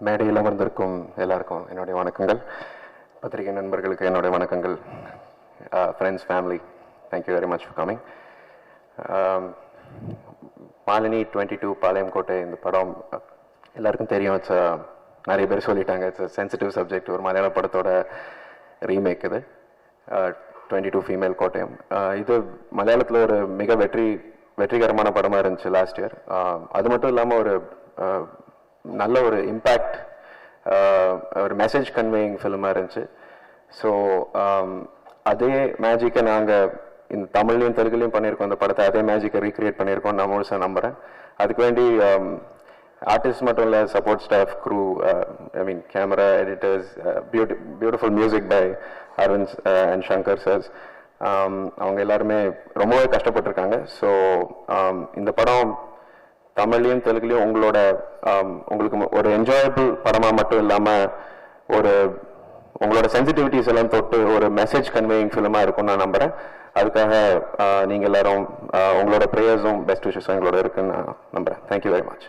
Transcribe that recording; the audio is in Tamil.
மேடையில் அமர்ந்திருக்கும் எல்லாருக்கும் என்னுடைய வணக்கங்கள். பத்திரிகை நண்பர்களுக்கு என்னுடைய வணக்கங்கள். Friends, family, thank you very much for coming. Malini 22 Palayamkottai இந்த படம் எல்லாருக்கும் தெரியும். நிறைய பேர் சொல்லிட்டாங்க, இட்ஸ் சென்சிட்டிவ் சப்ஜெக்ட். ஒரு மலையாள படத்தோட ரீமேக் இது. 22 ஃபீமேல் கோட்டயம். இது மலையாளத்தில் ஒரு மிக வெற்றிகரமான படமாக இருந்துச்சு லாஸ்ட் இயர். அது மட்டும் இல்லாமல் ஒரு நல்ல ஒரு இம்பேக்ட், ஒரு மெசேஜ் கன்வேயிங் ஃபிலிமாக இருந்துச்சு. ஸோ அதே மேஜிக்கை நாங்கள் இந்த தமிழ்லையும் தெலுங்குலையும் பண்ணியிருக்கோம். அந்த படத்தை அதே மேஜிக்கை ரீக்ரியேட் பண்ணியிருக்கோம் நான் முழுசாக நம்புகிறேன். அதுக்கு வேண்டி ஆர்டிஸ்ட் மட்டும் இல்லை, support staff, crew, camera, editors, beautiful music by Aravind and Shankar sirs, அவங்க எல்லாருமே ரொம்பவே கஷ்டப்பட்டிருக்காங்க. ஸோ இந்த படம் தமிழ்லையும் தெலுங்குலையும் உங்களுக்கு ஒரு என்ஜாயபிள் படமாக மட்டும் இல்லாமல் உங்களோட சென்சிட்டிவிட்டிஸ் எல்லாம் தொட்டு ஒரு மெசேஜ் கன்வேயிங் ஃபிலிமாக இருக்கும்னு நான் நம்புகிறேன். அதுக்காக நீங்கள் எல்லாரும் உங்களோட ப்ரேயர்ஸும் பெஸ்ட் விஷஸும் எங்களோட இருக்குன்னு நான் நம்புகிறேன். Thank you very much.